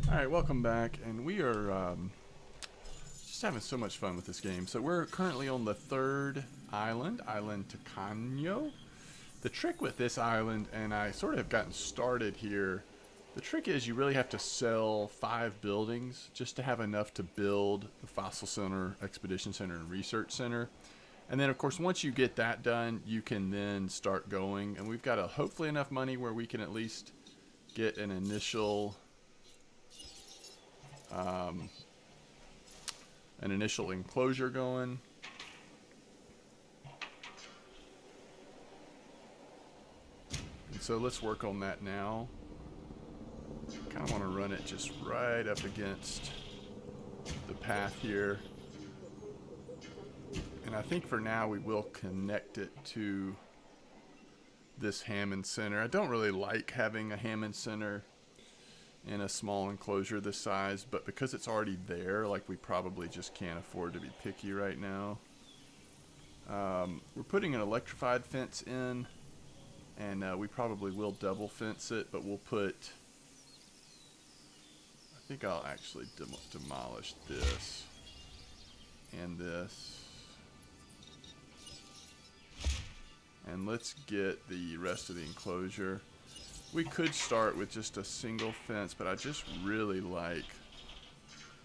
Alright, welcome back, and we are just having so much fun with this game. So we're currently on the third island, Island Tacano. The trick with this island, and I sort of have gotten started here, the trick is you really have to sell 5 buildings just to have enough to build the Fossil Center, Expedition Center, and Research Center. And then, of course, once you get that done, you can then start going. And we've got hopefully enough money where we can at least get an initial enclosure going. And so let's work on that now. Kind of want to run it just right up against the path here. And I think for now we will connect it to this Hammond Center. I don't really like having a Hammond Center in a small enclosure this size, but because it's already there, like, we probably just can't afford to be picky right now. We're putting an electrified fence in, and we probably will double fence it, but we'll put, I think I'll actually demolish this and this, and let's get the rest of the enclosure. We could start with just a single fence, but I just really like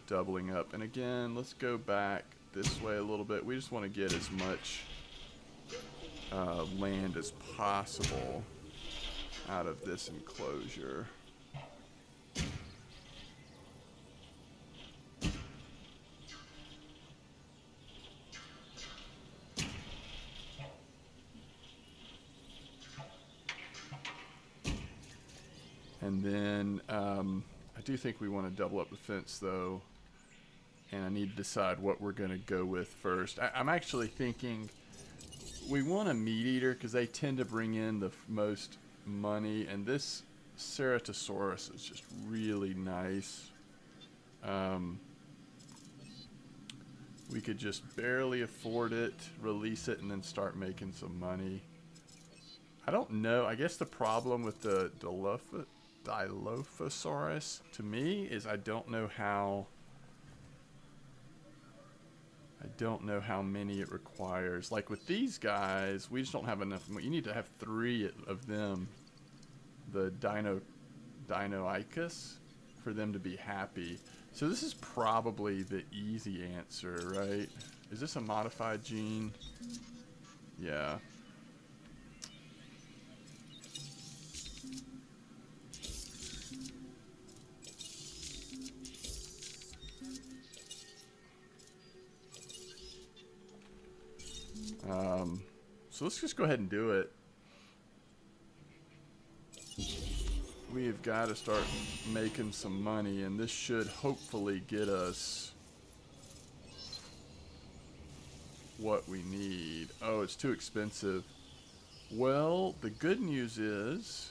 doubling up. And again, let's go back this way a little bit. We just want to get as much land as possible out of this enclosure. And then I do think we want to double up the fence, though, and I need to decide what we're going to go with first. I'm actually thinking we want a meat eater because they tend to bring in the most money, and this Ceratosaurus is just really nice. We could just barely afford it, release it, and then start making some money. I don't know. I guess the problem with the Dilophosaurus to me is I don't know how many it requires. Like with these guys, we just don't have enough. You need to have 3 of them, the Dinoicus, for them to be happy. So this is probably the easy answer, right? Is this a modified gene? Yeah. So let's just go ahead and do it. We've got to start making some money, and this should hopefully get us what we need. Oh, it's too expensive. Well, the good news is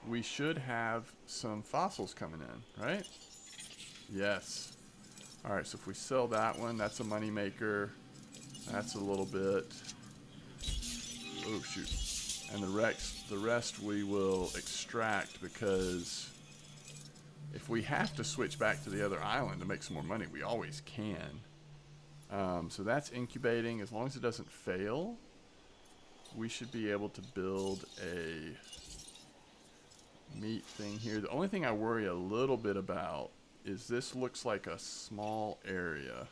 we should have some fossils coming in, right? Yes. Alright, so if we sell that one, that's a money maker. That's a little bit. Oh, shoot. And the rest we will extract, because if we have to switch back to the other island to make some more money, we always can. So that's incubating. As long as it doesn't fail, we should be able to build a meat thing here. The only thing I worry a little bit about is this looks like a small area.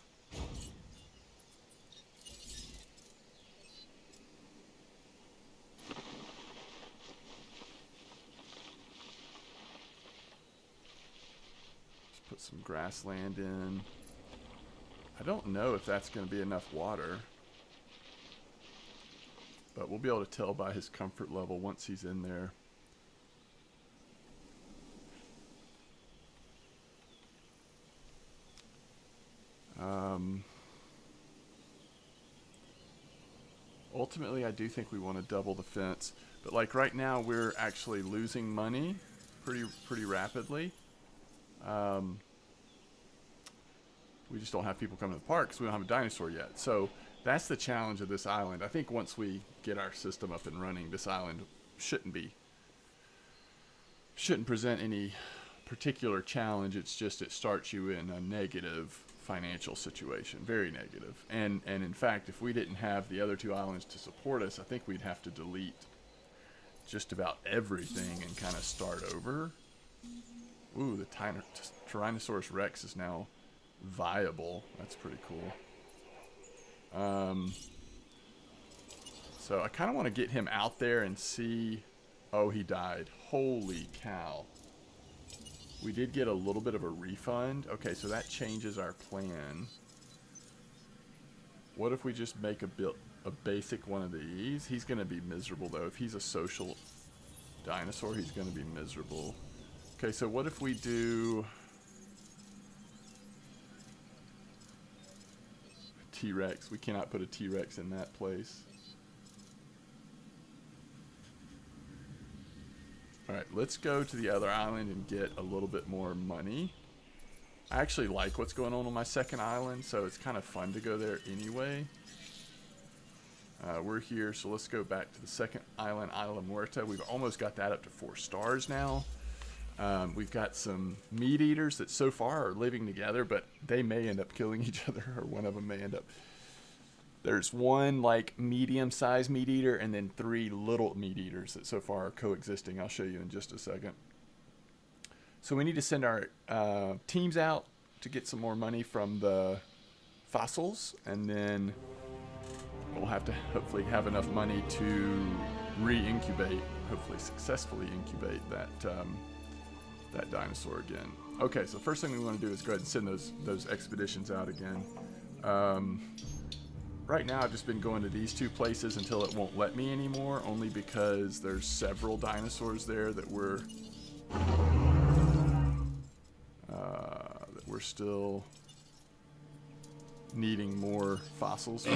Put some grassland in. I don't know if that's going to be enough water, but we'll be able to tell by his comfort level once he's in there. Ultimately, I do think we want to double the fence, but like right now, we're actually losing money pretty rapidly. We just don't have people coming to the park because we don't have a dinosaur yet. So that's the challenge of this island. I think once we get our system up and running, this island shouldn't be shouldn't present any particular challenge. It's just it starts you in a negative financial situation, very negative. And in fact, if we didn't have the other two islands to support us, I think we'd have to delete just about everything and kind of start over. Ooh, the Tyrannosaurus Rex is now viable. That's pretty cool. So I kind of want to get him out there and see. Oh, he died. Holy cow. We did get a little bit of a refund. Okay, so that changes our plan. What if we just make a basic one of these? He's going to be miserable, though. If he's a social dinosaur, he's going to be miserable. Okay, so what if we do T-Rex? We cannot put a T-Rex in that place. Alright, let's go to the other island and get a little bit more money. I actually like what's going on my second island, so it's kind of fun to go there anyway. We're here, so let's go back to the second island, Isla Muerta. We've almost got that up to 4 stars now. We've got some meat eaters that so far are living together, but they may end up killing each other, or one of them may end up. There's one like medium-sized meat eater and then 3 little meat eaters that so far are coexisting. I'll show you in just a second. So we need to send our teams out to get some more money from the fossils, and then we'll have to hopefully have enough money to re-incubate, hopefully successfully incubate that dinosaur again. Okay, so first thing we want to do is go ahead and send those expeditions out again. Right now I've just been going to these 2 places until it won't let me anymore, only because there's several dinosaurs there that we're still needing more fossils from.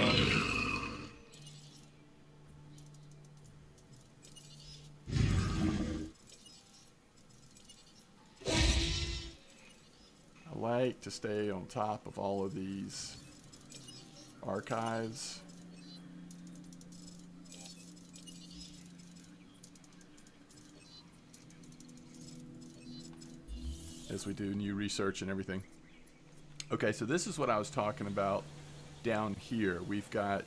I like to stay on top of all of these archives. As we do new research and everything. Okay, so this is what I was talking about down here. We've got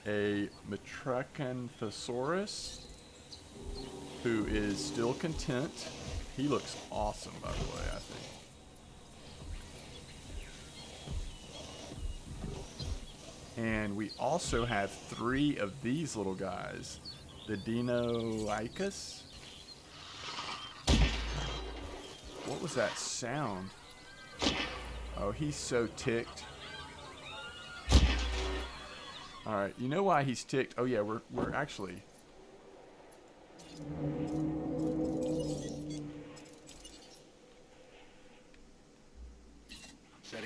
a Metracanthosaurus who is still content. He looks awesome, by the way, I think. And we also have 3 of these little guys. The Dinoicus. What was that sound? Oh, he's so ticked. Alright, you know why he's ticked? Oh yeah, we're actually...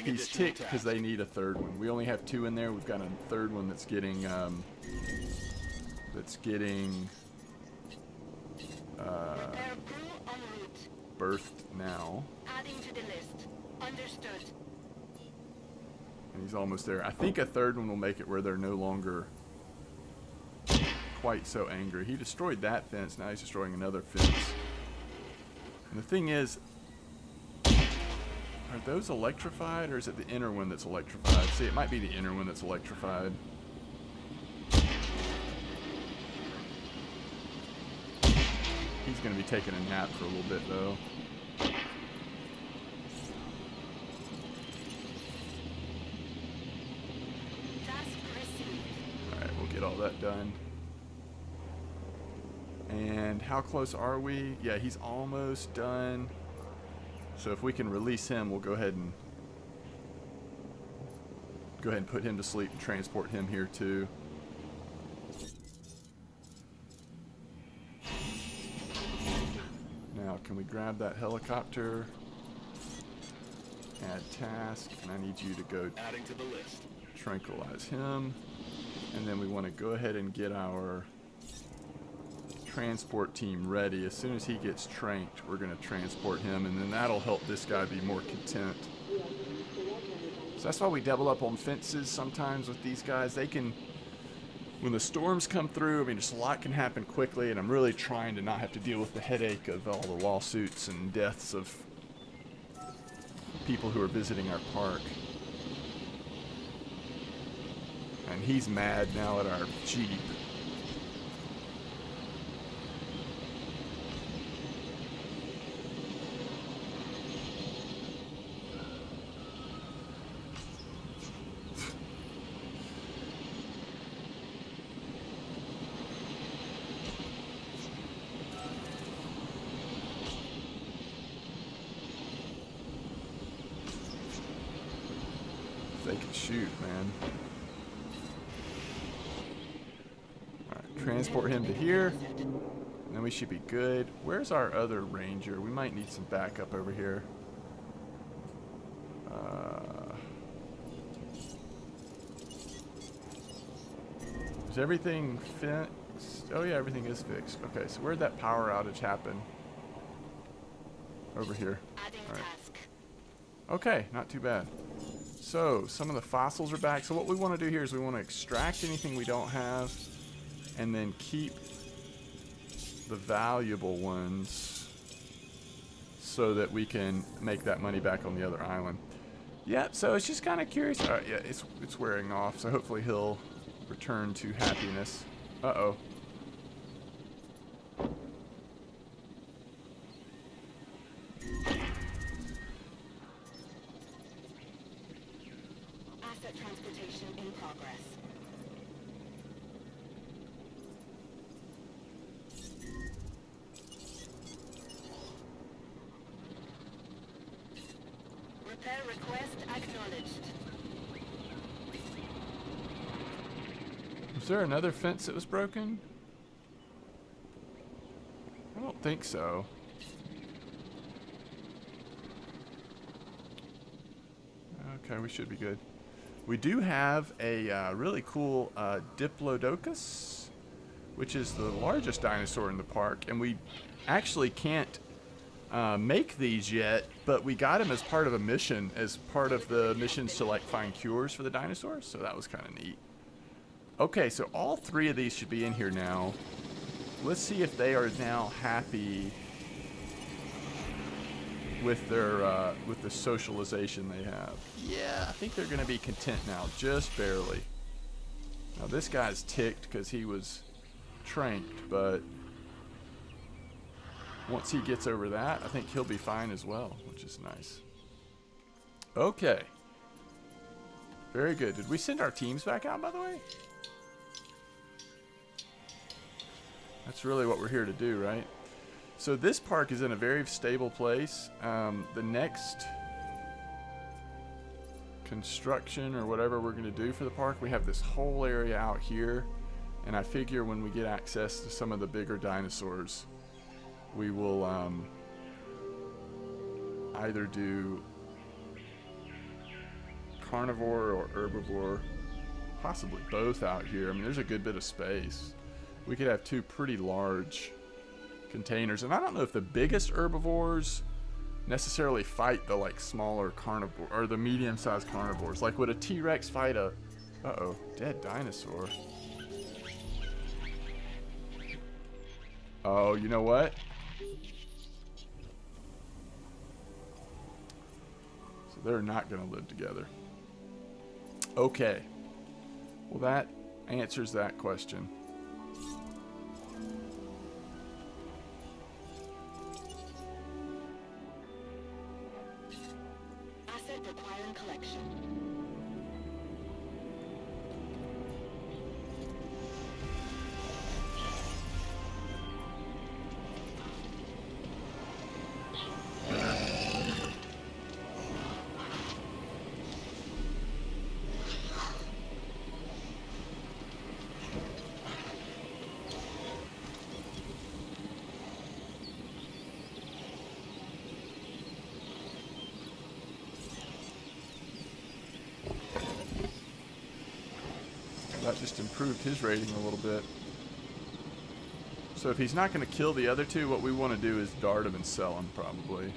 He's ticked because they need a 3rd one. We only have 2 in there. We've got a 3rd one that's getting birthed now. Adding to the list. Understood. And he's almost there. I think a 3rd one will make it where they're no longer quite so angry. He destroyed that fence. Now he's destroying another fence. And the thing is, are those electrified, or is it the inner one that's electrified? See, it might be the inner one that's electrified. He's going to be taking a nap for a little bit, though. Alright, we'll get all that done. And how close are we? Yeah, he's almost done. So if we can release him, we'll go ahead and put him to sleep and transport him here too. Now, can we grab that helicopter? Add task, and I need you to go adding to the list. Tranquilize him, and then we want to go ahead and get our transport team ready. As soon as he gets tranked, we're going to transport him, and then that'll help this guy be more content. So that's why we double up on fences sometimes with these guys. They can when the storms come through, I mean, just a lot can happen quickly, and I'm really trying to not have to deal with the headache of all the lawsuits and deaths of people who are visiting our park. And he's mad now at our Jeep. They can shoot, man. Alright, transport him to here. And then we should be good. Where's our other ranger? We might need some backup over here. Is everything fixed? Oh yeah, everything is fixed. Okay, so where'd that power outage happen? Over here. Alright. Okay, not too bad. So, some of the fossils are back. So what we want to do here is we want to extract anything we don't have and then keep the valuable ones so that we can make that money back on the other island. Yeah, so it's just kind of curious. Yeah, it's wearing off, so hopefully he'll return to happiness. Uh-oh. Transportation in progress. Repair request acknowledged. Was there another fence that was broken? I don't think so. Okay, we should be good. We do have a really cool Diplodocus, which is the largest dinosaur in the park, and we actually can't make these yet, but we got him as part of a mission, as part of the missions to like find cures for the dinosaurs, so that was kind of neat. Okay, so all three of these should be in here now. Let's see if they are now happy with their with the socialization they have. Yeah, I think they're going to be content now, just barely. Now this guy's ticked because he was tranked, but once he gets over that, I think he'll be fine as well, which is nice. Okay. Very good. Did we send our teams back out, by the way? That's really what we're here to do, right? So this park is in a very stable place. The next construction or whatever we're going to do for the park, we have this whole area out here. And I figure when we get access to some of the bigger dinosaurs, we will either do carnivore or herbivore, possibly both out here. I mean, there's a good bit of space. We could have two pretty large containers, and I don't know if the biggest herbivores necessarily fight the like smaller carnivore or the medium-sized carnivores. Like, would a T-Rex fight a dead dinosaur? Oh, you know what? So they're not going to live together. Okay. Well, that answers that question. Asset requiring collection. That just improved his rating a little bit. So if he's not going to kill the other two, what we want to do is dart him and sell him, probably.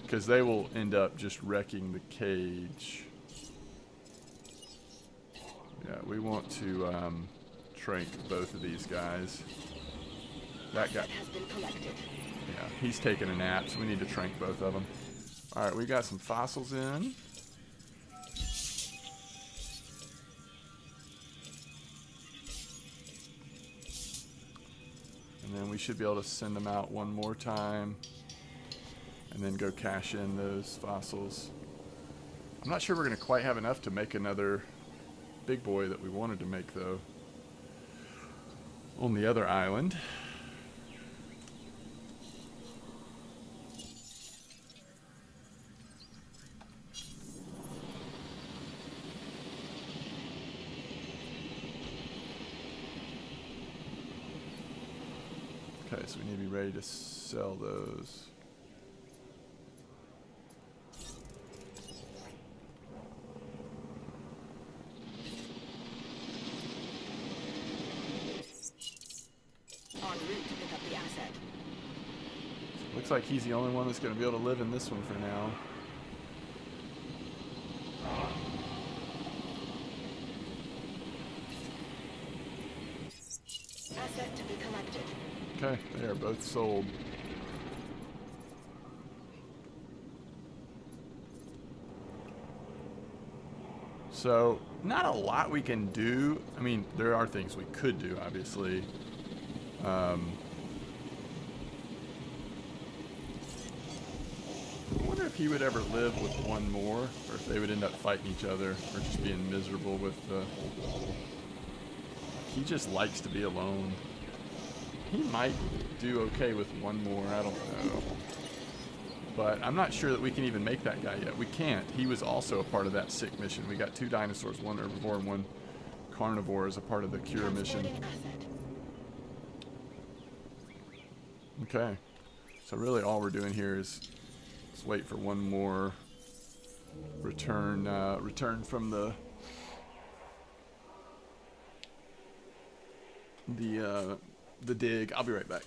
Because they will end up just wrecking the cage. Yeah, we want to trank both of these guys. That guy Asset has been collected. Yeah, he's taking a nap, so we need to trank both of them. Alright, we got some fossils in. And then we should be able to send them out one more time. And then go cash in those fossils. I'm not sure we're going to quite have enough to make another big boy that we wanted to make, though. On the other island. Okay, so we need to be ready to sell those. En route to pick up the asset. Looks like he's the only one that's going to be able to live in this one for now. Asset to be collected. Okay, they are both sold. So, not a lot we can do. I mean, there are things we could do, obviously. I wonder if he would ever live with one more, or if they would end up fighting each other, or just being miserable with the... He just likes to be alone. He might do okay with one more, I don't know. But I'm not sure that we can even make that guy yet. We can't. He was also a part of that sick mission. We got 2 dinosaurs, 1 herbivore and 1 carnivore as a part of the cure mission. Transporting asset. Okay. So really all we're doing here is let's wait for one more return from the dig. I'll be right back.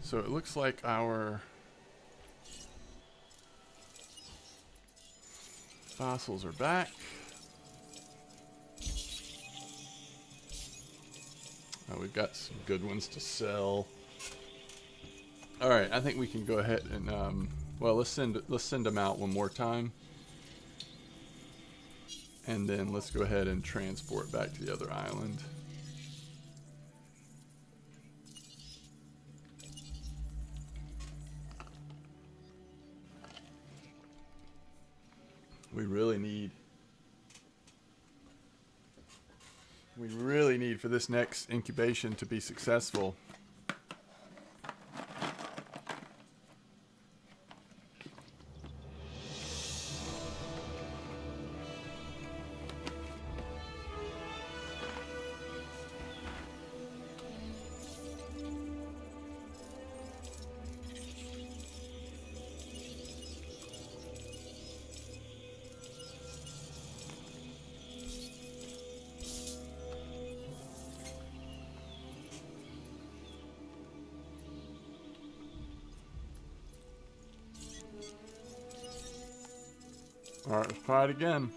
So it looks like our fossils are back. We've got some good ones to sell. All right, I think we can go ahead and well, let's send them out one more time, and then let's go ahead and transport back to the other island. We really need for this next incubation to be successful. All right, let's try it again.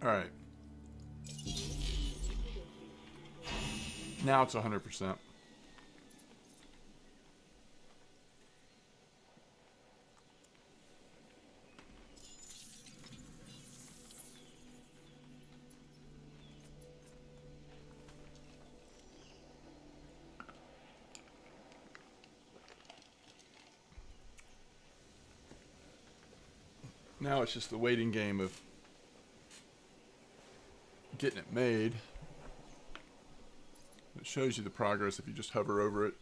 Alright. Now it's 100%. Now it's just the waiting game of getting it made. It shows you the progress if you just hover over it.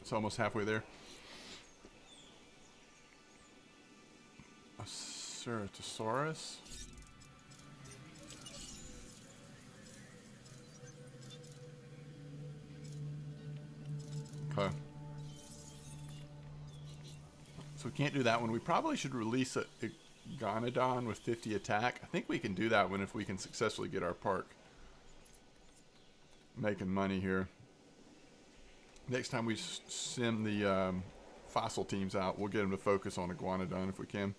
It's almost halfway there. A Ceratosaurus. Okay. So we can't do that one. We probably should release a Iguanodon with 50 attack. I think we can do that one if we can successfully get our park making money here. Next time we send the fossil teams out, we'll get them to focus on Iguanodon if we can.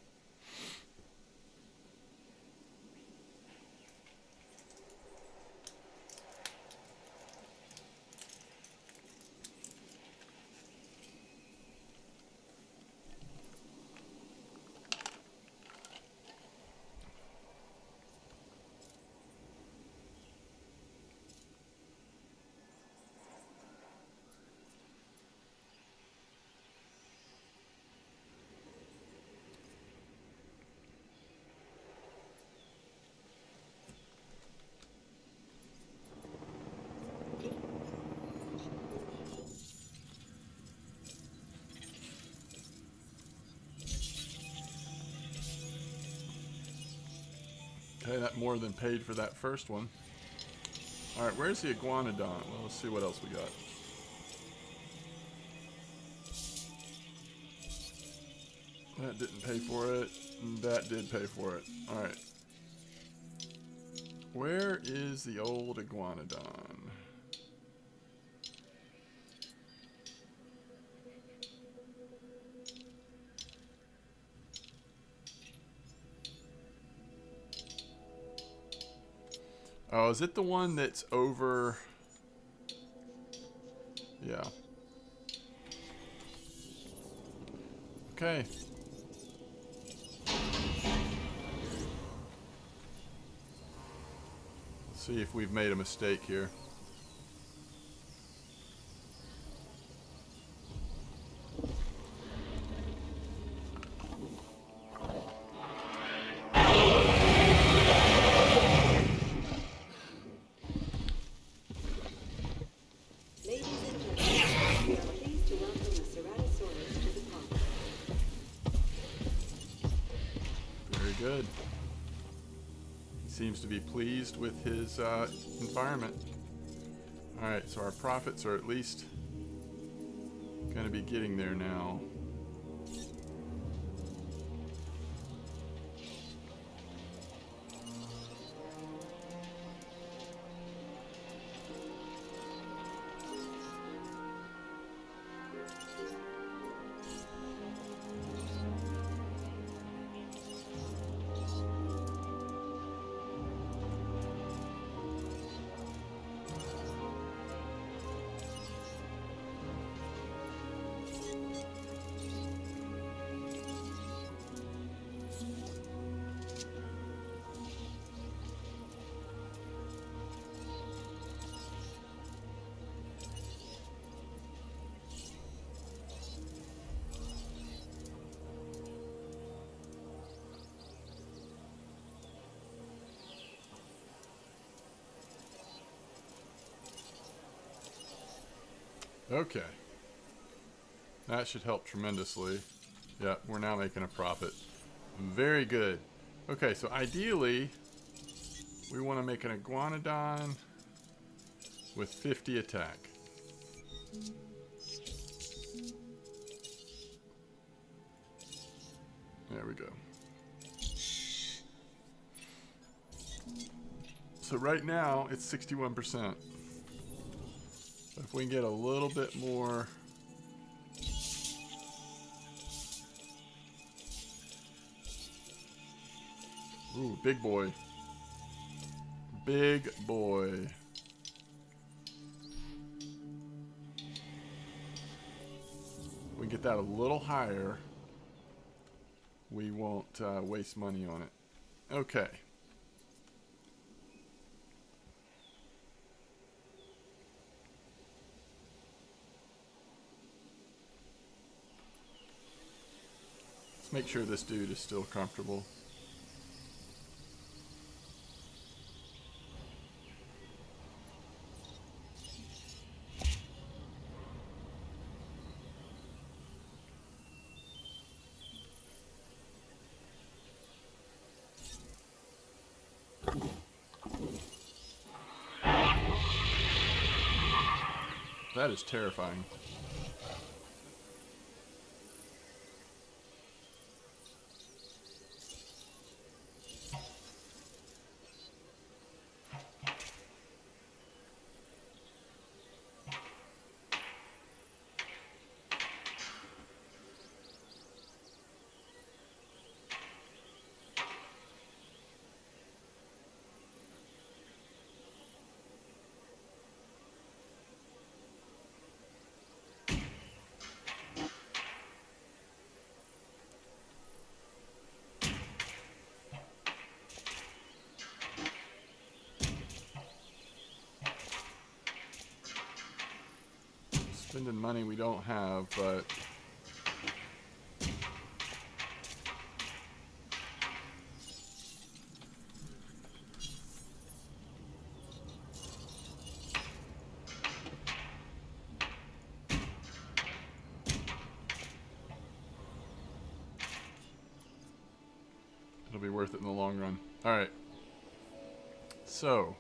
Okay, that more than paid for that first one. Alright, where's the Iguanodon? Well, let's see what else we got. That didn't pay for it. That did pay for it. Alright. Where is the old Iguanodon? Oh, is it the one that's over? Yeah. Okay. Let's see if we've made a mistake here. Good. He seems to be pleased with his environment. Alright, so our profits are at least going to be getting there now. Okay. That should help tremendously. Yeah, we're now making a profit. Very good. Okay, so ideally, we want to make an iguanodon with 50 attack. There we go. So right now, it's 61%. But if we can get a little bit more... Ooh, big boy. Big boy. We can get that a little higher. We won't waste money on it. Okay. Let's make sure this dude is still comfortable. That is terrifying. Spending money we don't have, but it'll be worth it in the long run. All right. So,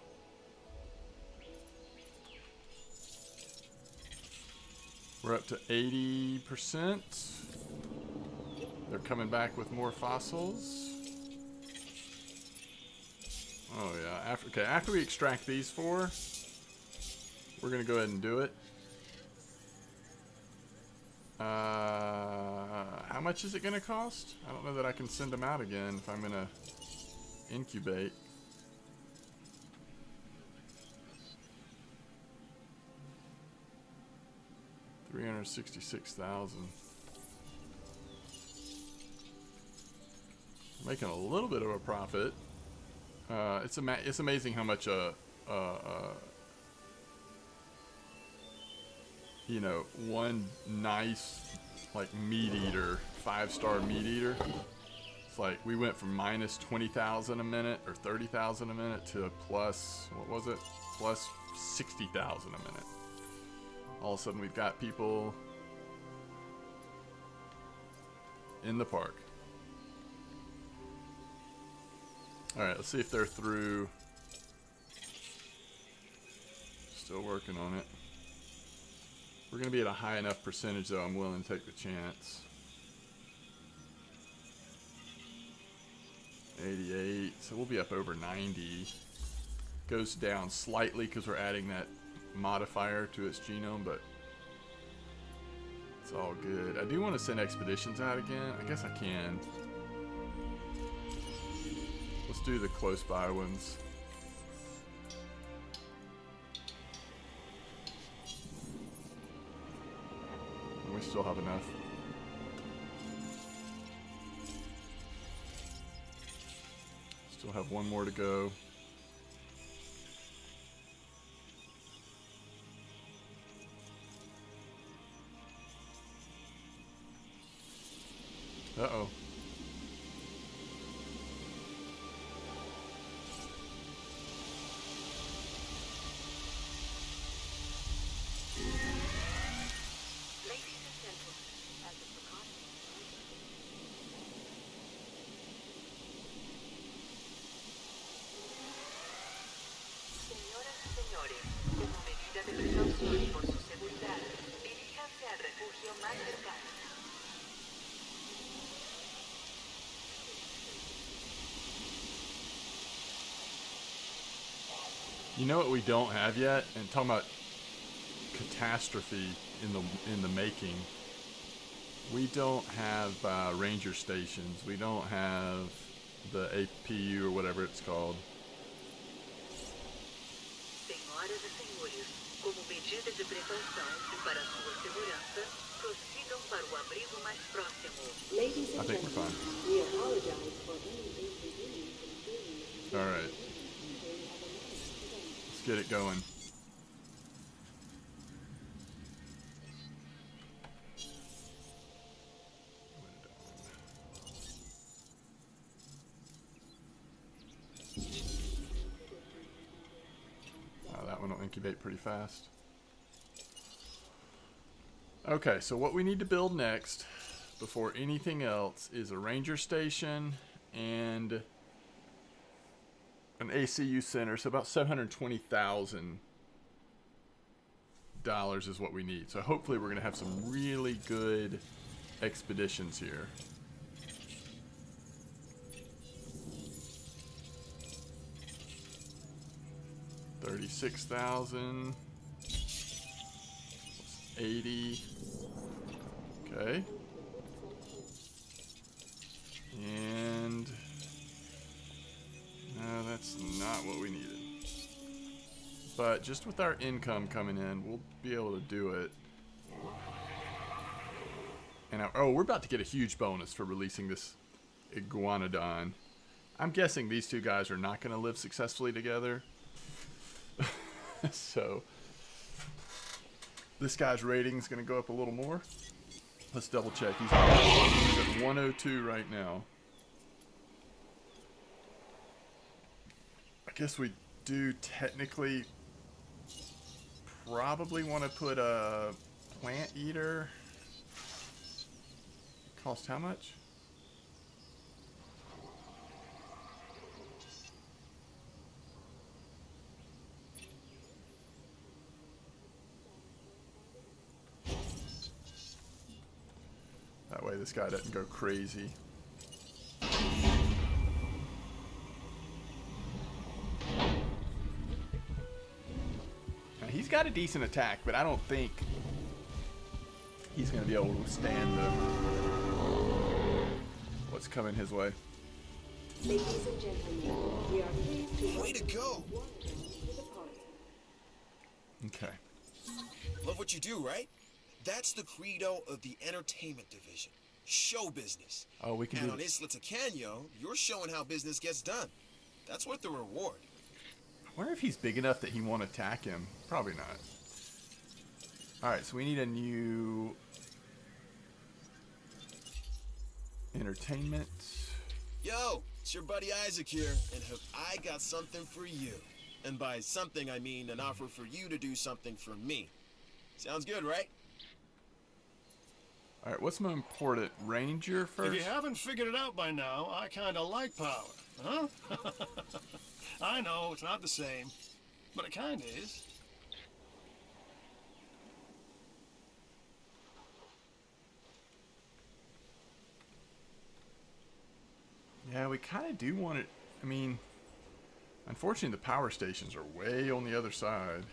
we're up to 80%. They're coming back with more fossils. Oh yeah. After we extract these four, we're gonna go ahead and do it. How much is it gonna cost? I don't know that I can send them out again if I'm gonna incubate. $366,000. Making a little bit of a profit. It's amazing how much you know, one nice like meat eater, 5-star meat eater. It's like we went from minus 20,000 a minute or 30,000 a minute to plus, what was it? Plus 60,000 a minute. All of a sudden we've got people in the park. Alright, let's see if they're through. Still working on it. We're going to be at a high enough percentage though I'm willing to take the chance. 88, so we'll be up over 90. Goes down slightly because we're adding that modifier to its genome, but it's all good. I do want to send expeditions out again. I guess I can. Let's do the close by ones. And we still have enough. Still have one more to go. Uh-oh. You know what we don't have yet? And talking about catastrophe in the making. We don't have ranger stations. We don't have the APU or whatever it's called. Senhoras e senhores, como medida de precaução e para sua segurança, prossigam para o abrigo mais próximo. Ladies I and think we're gentlemen, fine. we apologize for any inconvenience. Alright. Let's get it going. That one will incubate pretty fast. Okay, so what we need to build next, before anything else, is a ranger station and an ACU center. So about $720,000 is what we need. So hopefully we're going to have some really good expeditions here. $36,000. 80. Okay. And no, that's not what we needed. But just with our income coming in, we'll be able to do it. And oh, we're about to get a huge bonus for releasing this iguanodon. I'm guessing these two guys are not going to live successfully together. So this guy's rating is going to go up a little more. Let's double check. He's at 102 right now. I guess we do technically probably want to put a plant eater. Cost how much? That way this guy doesn't go crazy. Now he's got a decent attack, but I don't think he's going to be able to withstand what's coming his way. Ladies and gentlemen, we are pleased to Way to go! Okay. Love what you do, right? That's the credo of the entertainment division. Show business. Oh, we can And do on this. ISLA Tacano, you're showing how business gets done. That's worth the reward. I wonder if he's big enough that he won't attack him. Probably not. Alright, so we need a new entertainment. Yo, it's your buddy Isaac here, and have I got something for you. And by something, I mean an offer for you to do something for me. Sounds good, right? Alright, what's more important? Ranger first? If you haven't figured it out by now, I kinda like power, huh? I know, it's not the same, but it kinda is. Yeah, we kind of do want it. I mean, unfortunately, the power stations are way on the other side.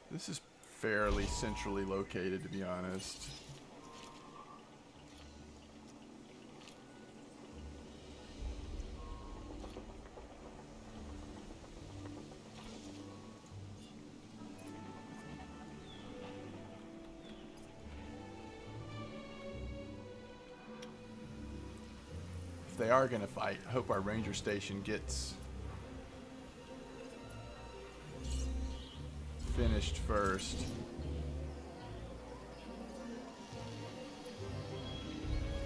This is fairly centrally located, to be honest. If they are going to fight, I hope our ranger station gets finished first.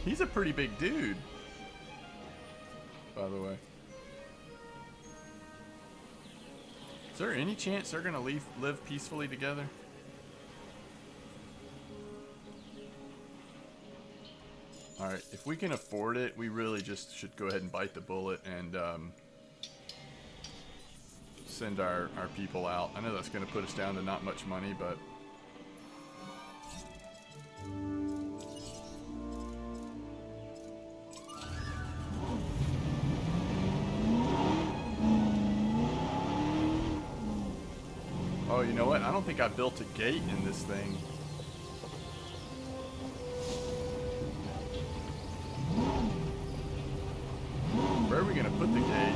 He's a pretty big dude, by the way. Is there any chance they're gonna live peacefully together? Alright, if we can afford it, we really just should go ahead and bite the bullet and send our people out. I know that's going to put us down to not much money, but Oh, you know what? I don't think I built a gate in this thing. Where are we going to put the gate?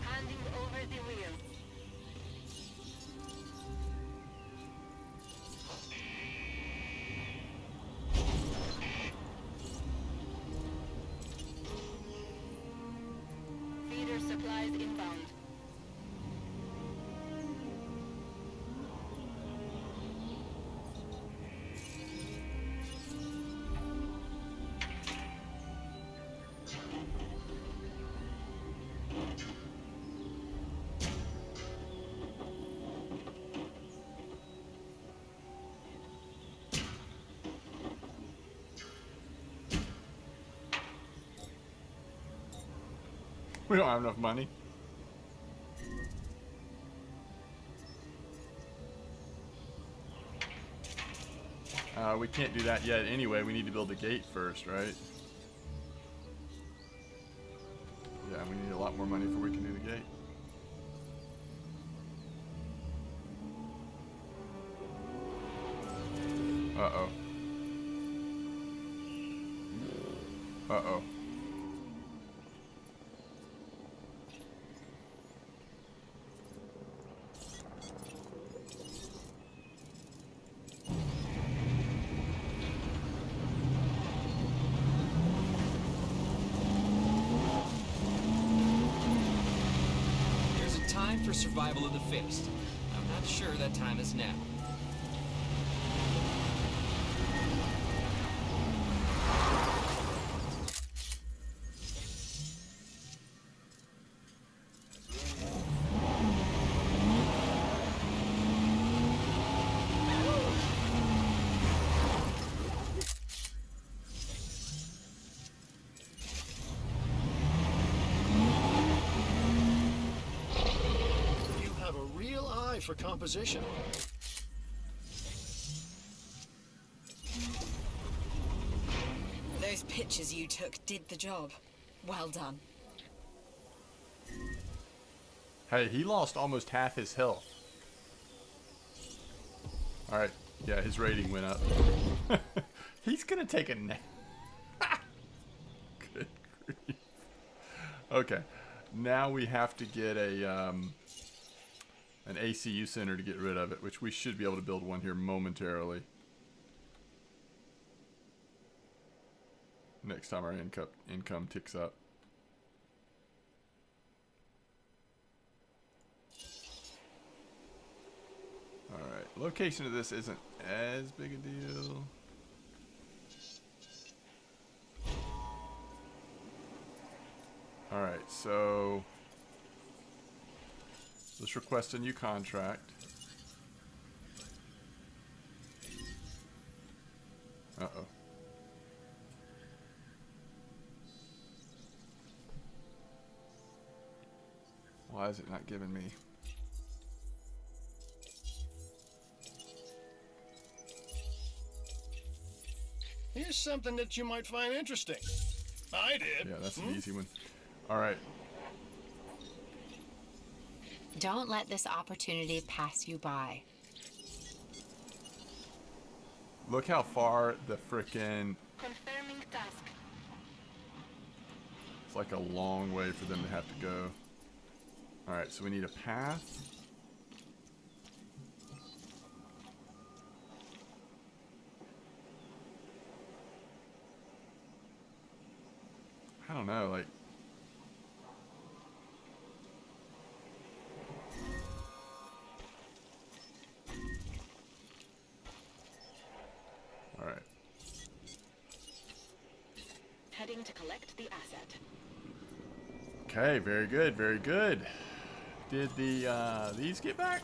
Handing over the wheel. Feeder supplies inbound. We don't have enough money. We can't do that yet anyway. We need to build the gate first, right? Yeah, we need a lot more money before we can do the gate. Uh-oh. Uh-oh. There's a time for survival of the fittest. I'm not sure that time is now. You have a real eye for composition. Those pictures you took did the job. Well done. Hey, he lost almost half his health. Alright, yeah, his rating went up. He's gonna take a nap. Good grief. Okay, now we have to get a an ACU center to get rid of it, which we should be able to build one here momentarily. Next time our income ticks up. Alright, location of this isn't as big a deal. Alright, so let's request a new contract. Uh-oh. Why is it not giving me? Here's something that you might find interesting. I did. Yeah, that's an easy one. Alright. Don't let this opportunity pass you by. Look how far the frickin'... Confirming task. It's like a long way for them to have to go. Alright, so we need a path. I don't know, like... Alright. Heading to collect the asset. Okay, very good, very good. Did the, these get back?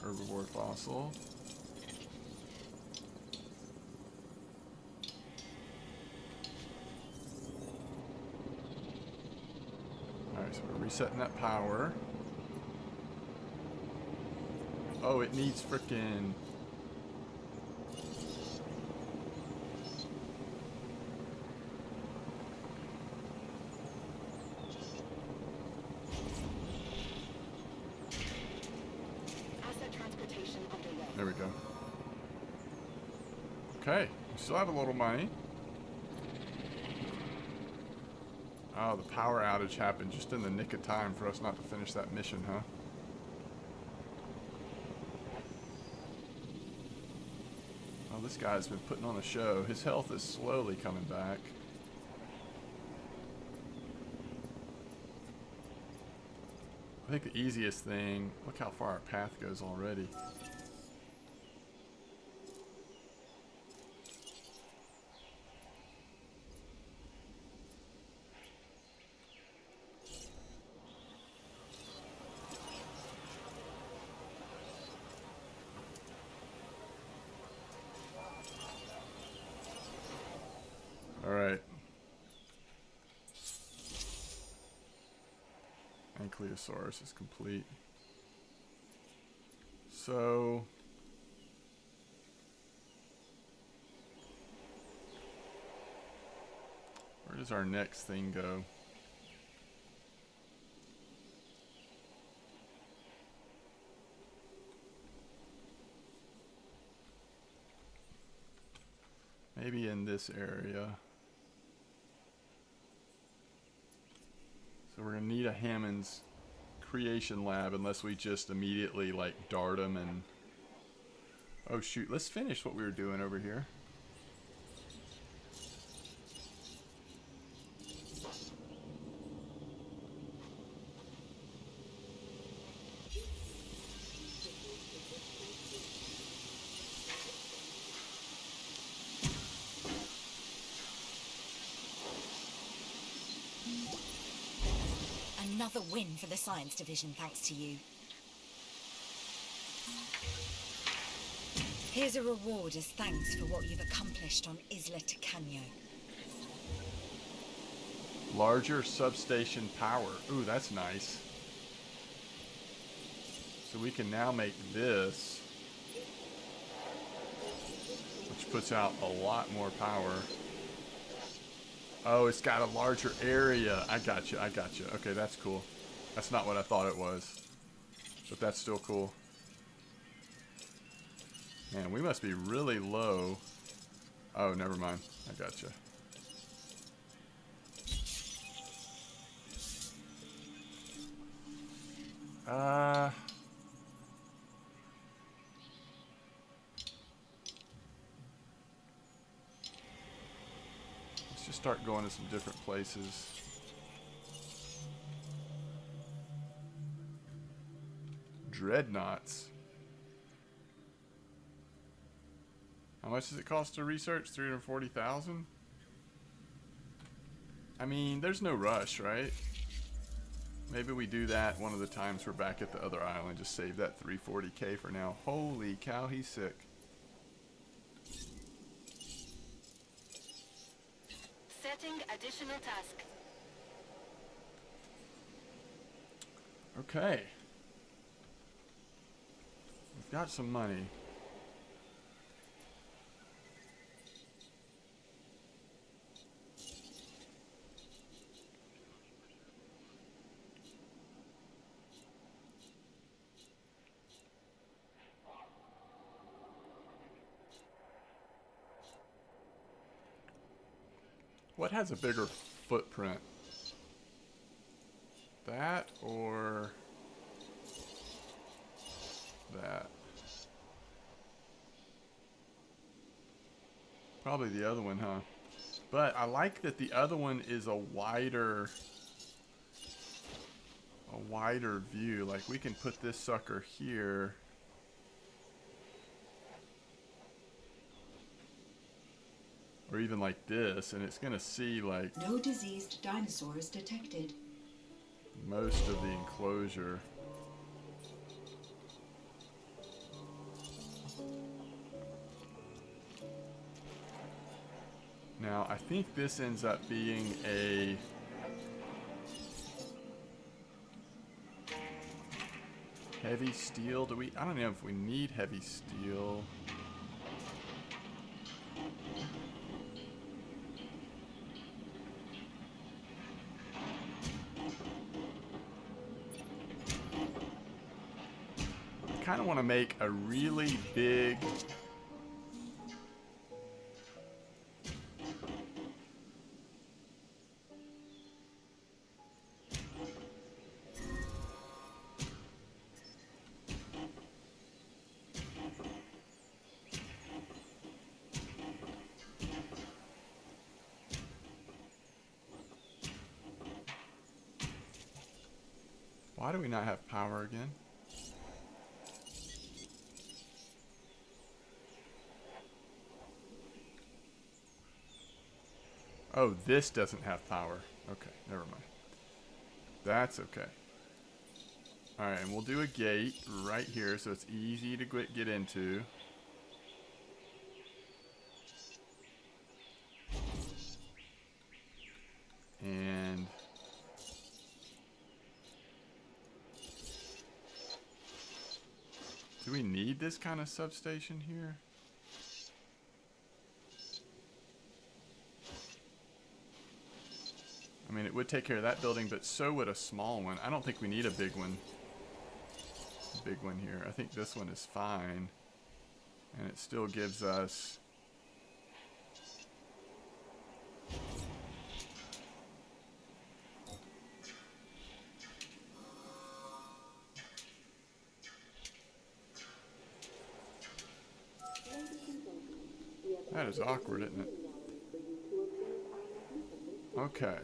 herbivore fossil. Alright, so we're resetting that power. Oh, it needs frickin'... Asset transportation underway. There we go. Okay, we still have a little money. Oh, the power outage happened just in the nick of time for us not to finish that mission, huh? Oh, this guy's been putting on a show. His health is slowly coming back. I think the easiest thing... Look how far our path goes already. Alright. Ankylosaurus is complete. So... where does our next thing go? Maybe in this area. So we're gonna need a Hammond's creation lab unless we just immediately like dart them and... Oh shoot, let's finish what we were doing over here. Another win for the science division, thanks to you. Here's a reward as thanks for what you've accomplished on ISLA Tacano. Larger substation power. Ooh, that's nice. So we can now make this, which puts out a lot more power. Oh, it's got a larger area. I got you. I got you. Okay, that's cool. That's not what I thought it was, but that's still cool. Man, we must be really low. Oh, never mind. I got you. Let's just start going to some different places. Dreadnoughts. How much does it cost to research? 340,000? I mean, there's no rush, right? Maybe we do that one of the times we're back at the other island. Just save that 340K for now. Holy cow, he's sick. Setting additional task. Okay. We've got some money. What has a bigger footprint? That or that? Probably the other one, huh? But I like that the other one is a wider view. Like we can put this sucker here. Or even like this, and it's gonna see like no diseased dinosaurs detected. Most of the enclosure. Now, I think this ends up being a... heavy steel. Do we... I don't know if we need heavy steel. I kind of want to make a really big... Why do we not have power again? Oh, this doesn't have power. Okay, never mind. That's okay. Alright, and we'll do a gate right here so it's easy to get into. And... do we need this kind of substation here? I mean, it would take care of that building, but so would a small one. I don't think we need a big one. Big one here. I think this one is fine. And it still gives us... that is awkward, isn't it? Okay.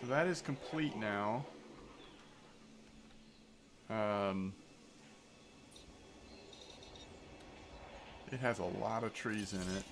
So that is complete now. It has a lot of trees in it.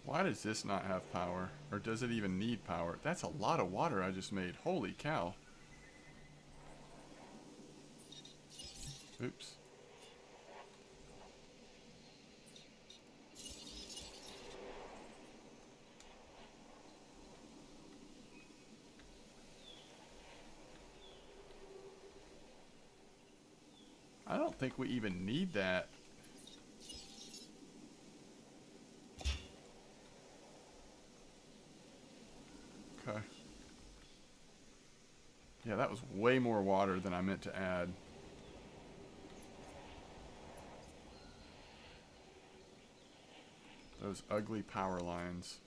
Why does this not have power? Or does it even need power? That's a lot of water I just made. Holy cow. Oops. I don't think we even need that. Okay. Yeah, that was way more water than I meant to add. Those ugly power lines.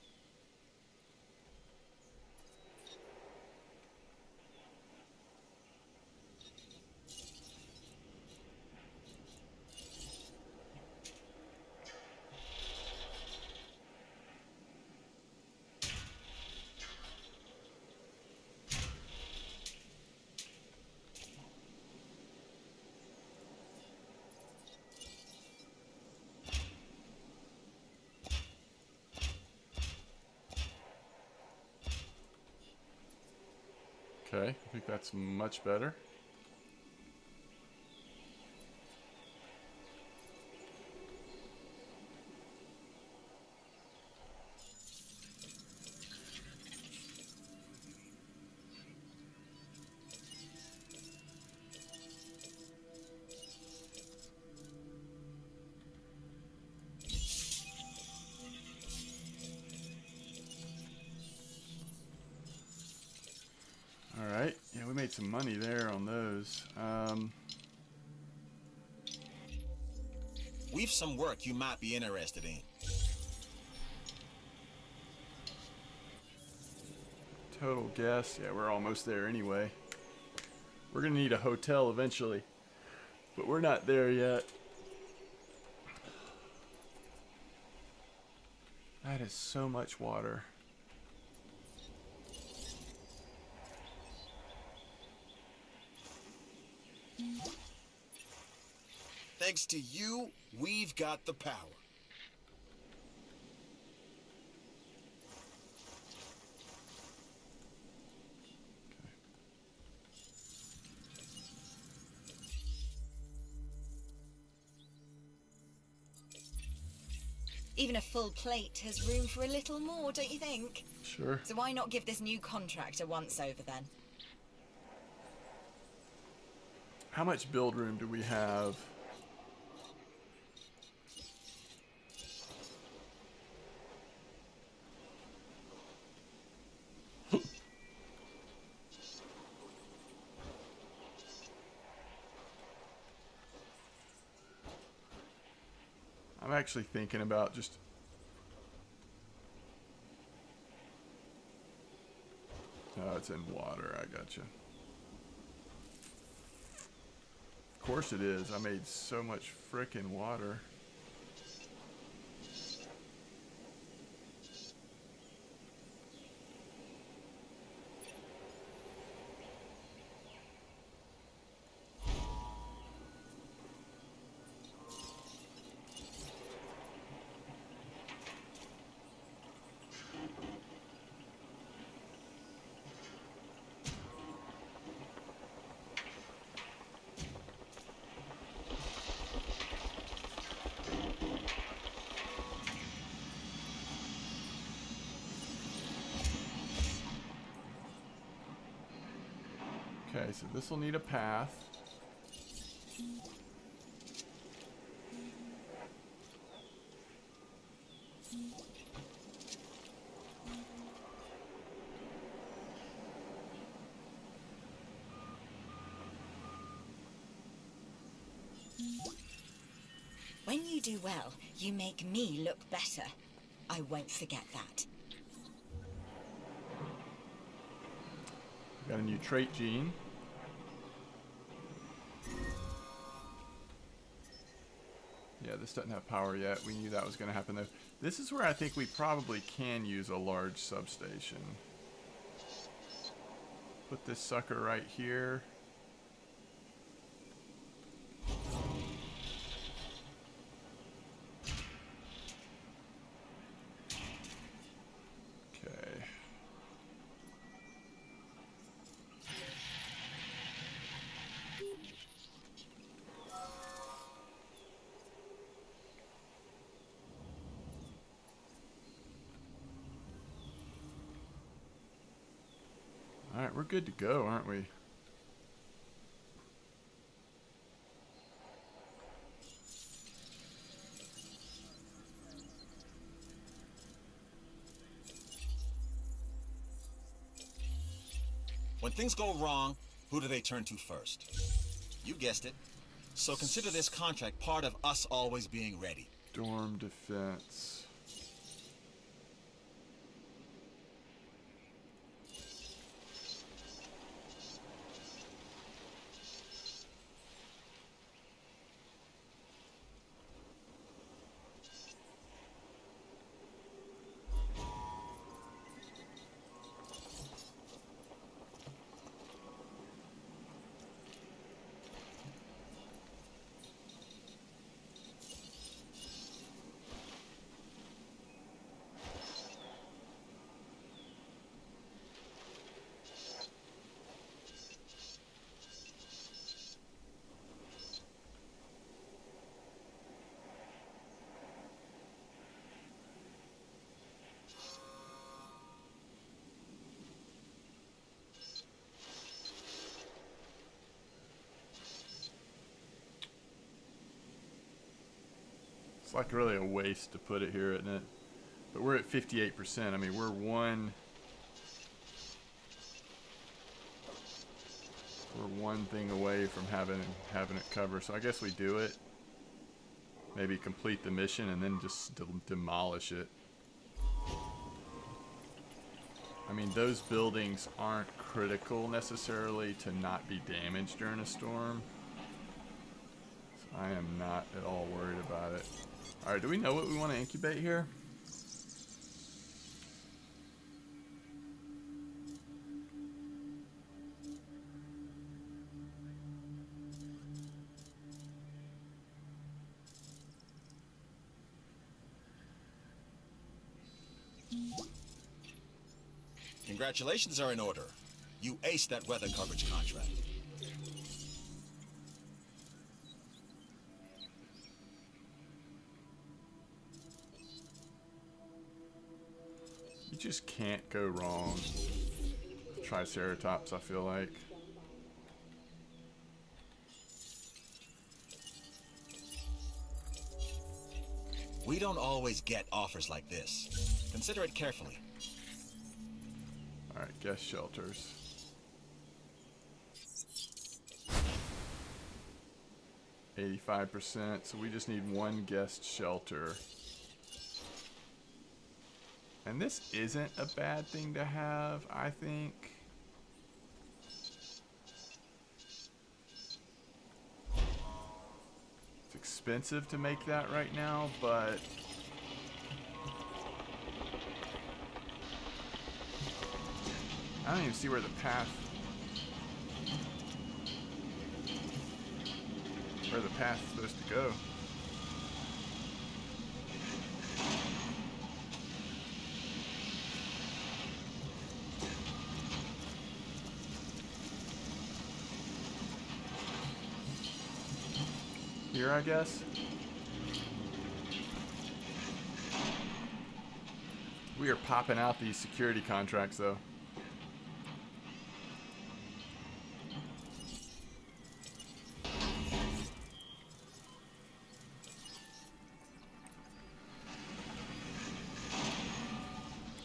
Okay, I think that's much better. Alright, yeah, we made some money there on those. We've some work you might be interested in. Total guess, yeah, we're almost there anyway. We're gonna need a hotel eventually, but we're not there yet. That is so much water. thanks to you, we've got the power. Even a full plate has room for a little more, don't you think? Sure. So why not give this new contract a once-over then? How much build room do we have? I'm actually thinking about just... Oh, it's in water. I gotcha. Of course it is. I made so much frickin' water. Okay, so this will need a path. When you do well, you make me look better. I won't forget that. Got a new trait gene. Yeah, this doesn't have power yet. We knew that was going to happen though. This is where I think we probably can use a large substation. Put this sucker right here. Okay. Alright, we're good to go, aren't we? When things go wrong, who do they turn to first? You guessed it. So consider this contract part of us always being ready. Storm defense. It's like really a waste to put it here, isn't it? But we're at 58%. I mean, we're one thing away from having it cover. So I guess we do it. Maybe complete the mission and then just demolish it. I mean, those buildings aren't critical necessarily to not be damaged during a storm. So I am not at all worried about it. Alright, do we know what we want to incubate here? Congratulations are in order. You aced that weather coverage contract. You just can't go wrong with Triceratops, I feel like. We don't always get offers like this. Consider it carefully. Alright, guest shelters. %, so we just need one guest shelter. And this isn't a bad thing to have, I think. It's expensive to make that right now, but I don't even see where the path is supposed to go. Here, I guess. We are popping out these security contracts, though.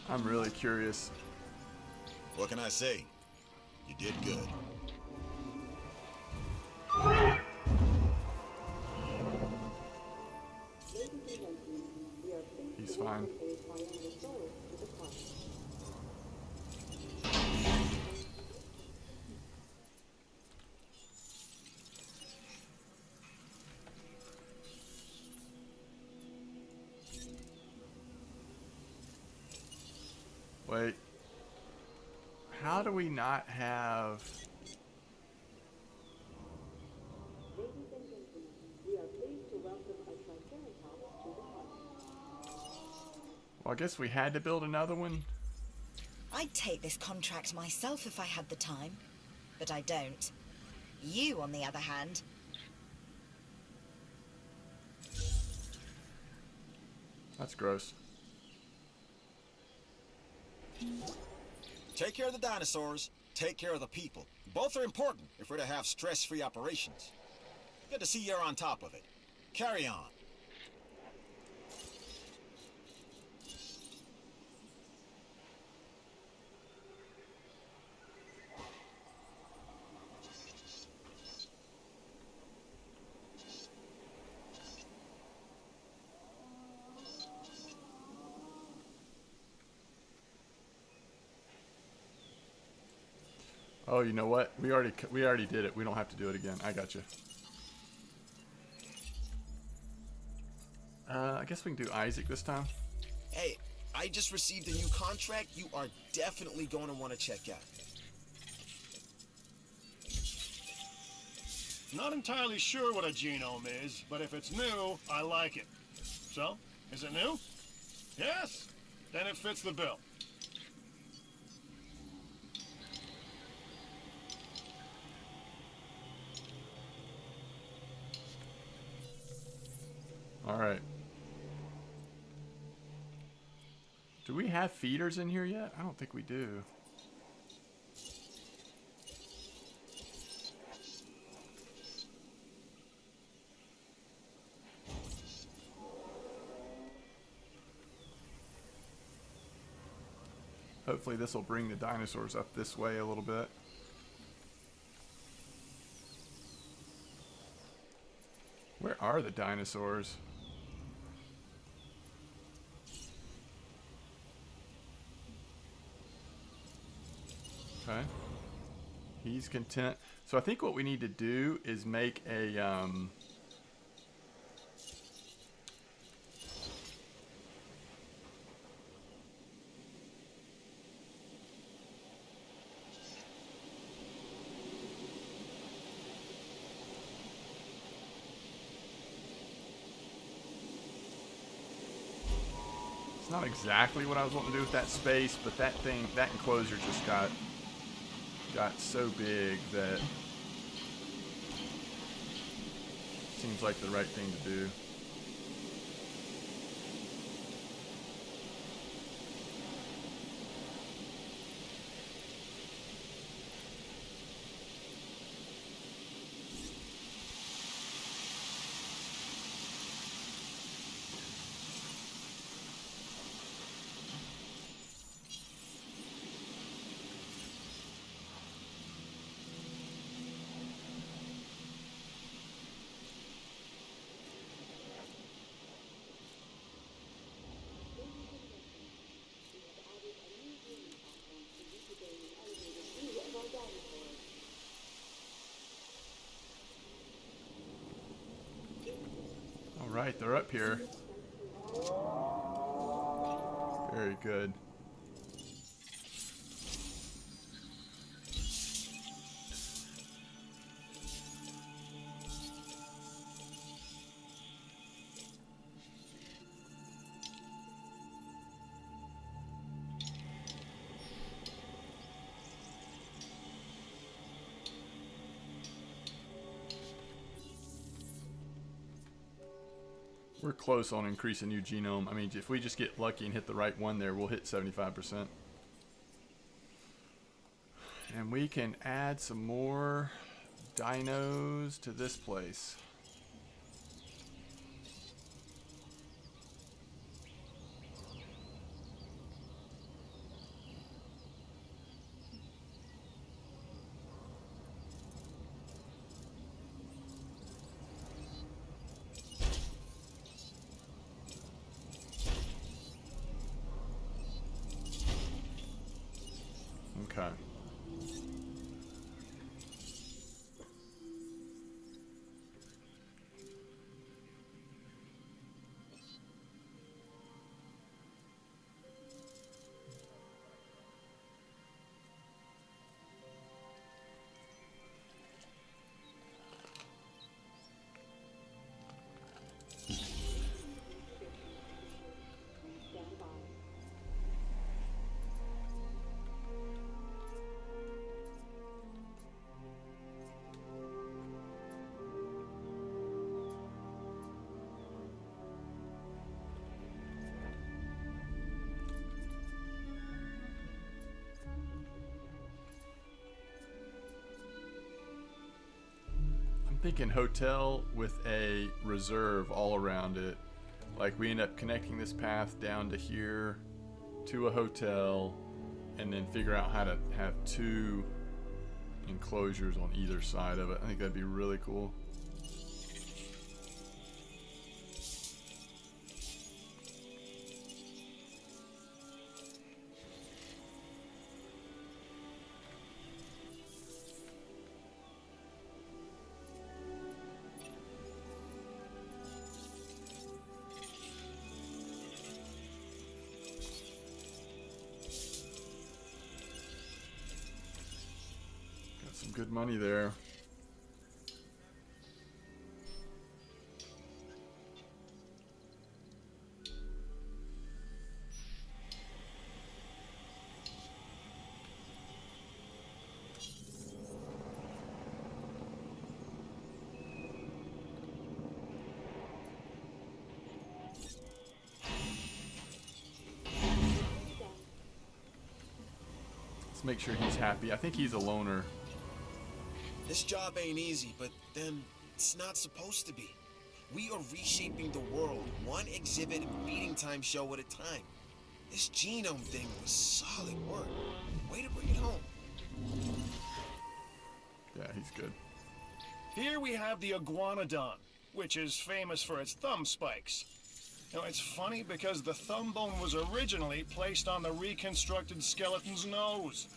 I'm really curious. What can I say? You did good. He's fine. Wait. How do we not have... Well, I guess we had to build another one. I'd take this contract myself if I had the time, but I don't. You, on the other hand... That's gross. Take care of the dinosaurs, take care of the people. Both are important if we're to have stress-free operations. Good to see you're on top of it. Carry on. Oh, you know what? We already did it. We don't have to do it again. I got you. I guess we can do Isaac this time. Hey, I just received a new contract you are definitely going to want to check out. Not entirely sure what a genome is, but if it's new, I like it. So, is it new? Yes? Then it fits the bill. All right. Do we have feeders in here yet? I don't think we do. Hopefully this will bring the dinosaurs up this way a little bit. Where are the dinosaurs? Okay. He's content. So I think what we need to do is make a It's not exactly what I was wanting to do with that space, but that thing, that enclosure just got so big that seems like the right thing to do. Alright, they're up here. Very good. We're close on increasing new genome. I mean, if we just get lucky and hit the right one there, we'll hit 75%. And we can add some more dinos to this place. Okay. Thinking hotel with a reserve all around it. Like we end up connecting this path down to here to a hotel and then figure out how to have two enclosures on either side of it. I think that'd be really cool. Some good money there. Let's make sure he's happy. I think he's a loner. This job ain't easy, but then it's not supposed to be. We are reshaping the world, one exhibit and feeding time show at a time. This genome thing was solid work. Way to bring it home. Yeah, he's good. Here we have the iguanodon, which is famous for its thumb spikes. Now, it's funny because the thumb bone was originally placed on the reconstructed skeleton's nose.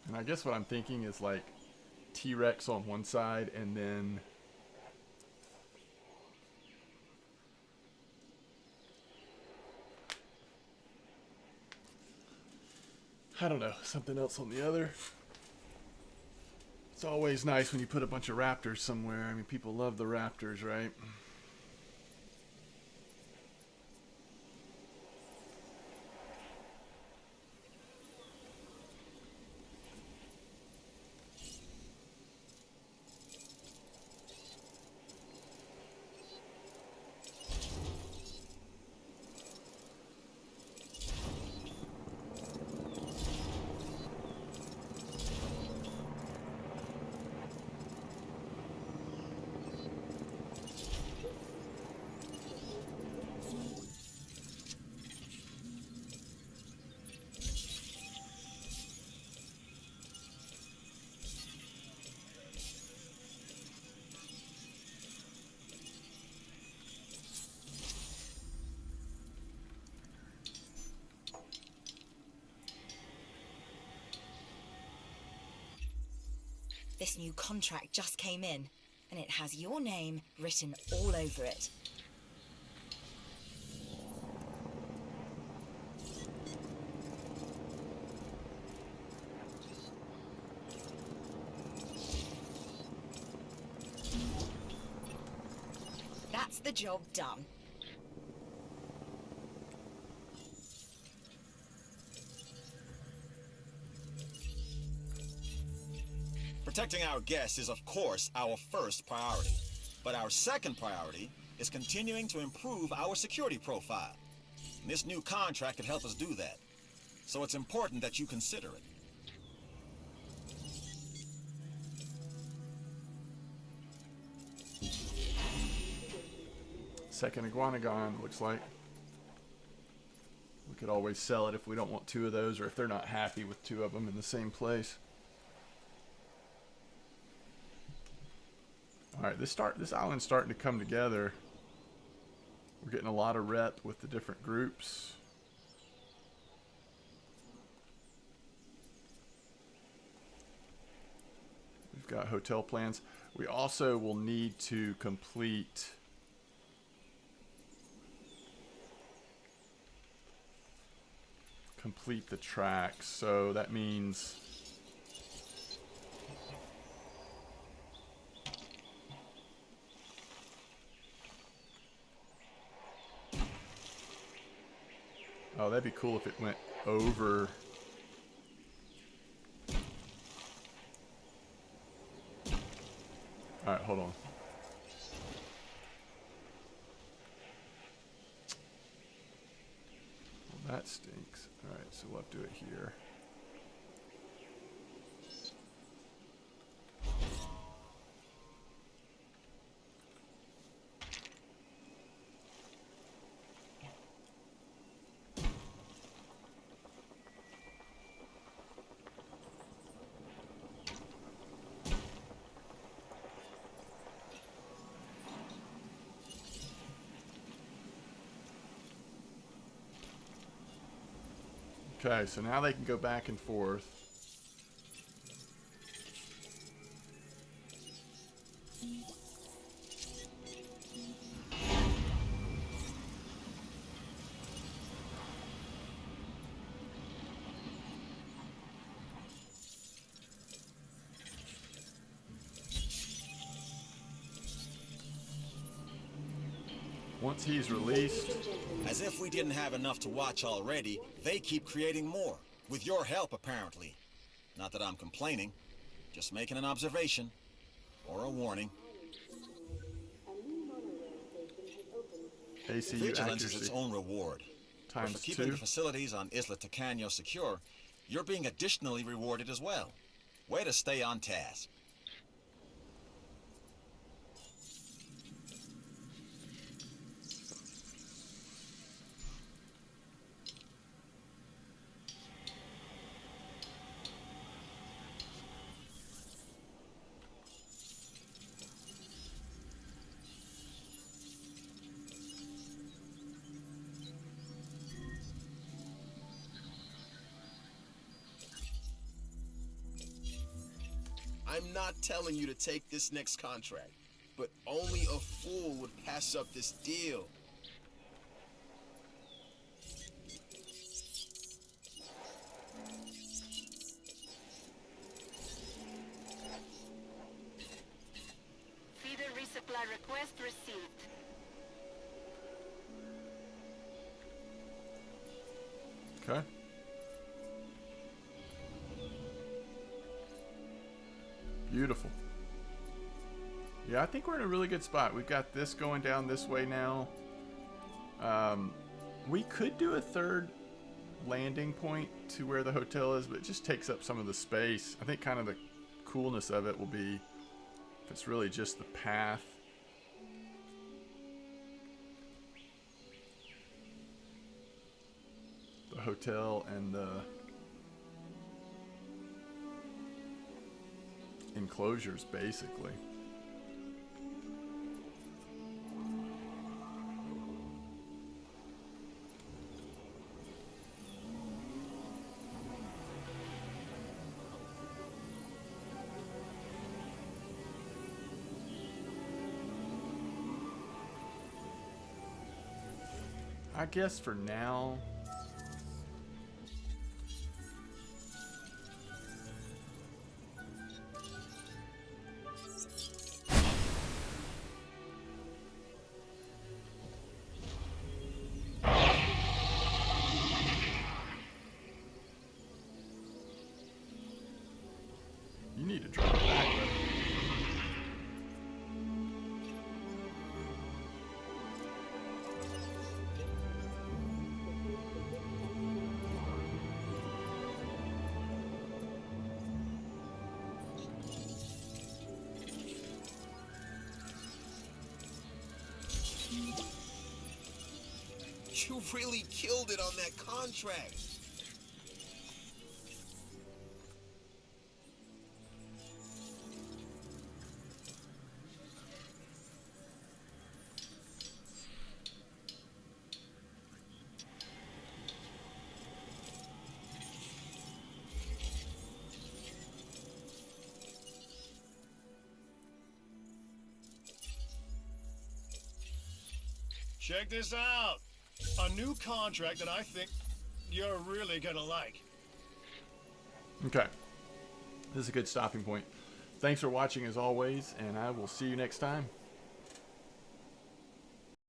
And I guess what I'm thinking is like T-Rex on one side and then I don't know, something else on the other. It's always nice when you put a bunch of raptors somewhere. I mean, people love the raptors, right? This new contract just came in, and it has your name written all over it. That's the job done. Protecting our guests is, of course, our first priority. But our second priority is continuing to improve our security profile. And this new contract could help us do that. So it's important that you consider it. Second iguanagon, looks like. We could always sell it if we don't want two of those, or if they're not happy with two of them in the same place. Alright, this island's starting to come together. We're getting a lot of rep with the different groups. We've got hotel plans. We also will need to complete the tracks. So that means oh, that'd be cool if it went over. Alright, hold on. Well, that stinks. Alright, so we'll have to do it here. Okay, so now they can go back and forth. Once he's released. As if we didn't have enough to watch already, they keep creating more. With your help, apparently. Not that I'm complaining. Just making an observation. Or a warning. ACU Vigilance is accuracy its own reward. But times for keeping 2. the facilities on Isla Tacano secure, you're being additionally rewarded as well. Way to stay on task. I'm not telling you to take this next contract, but only a fool would pass up this deal. Feeder resupply request received. Okay. Beautiful. Yeah, I think we're in a really good spot. We've got this going down this way now. We could do a third landing point to where the hotel is, but it just takes up some of the space. I think kind of the coolness of it will be if it's really just the path. The hotel and the enclosures, basically. I guess for now, you need to drop it back. You really killed it on that contract. Check this out. A new contract that I think you're really gonna like. Okay. This is a good stopping point. Thanks for watching as always, and I will see you next time.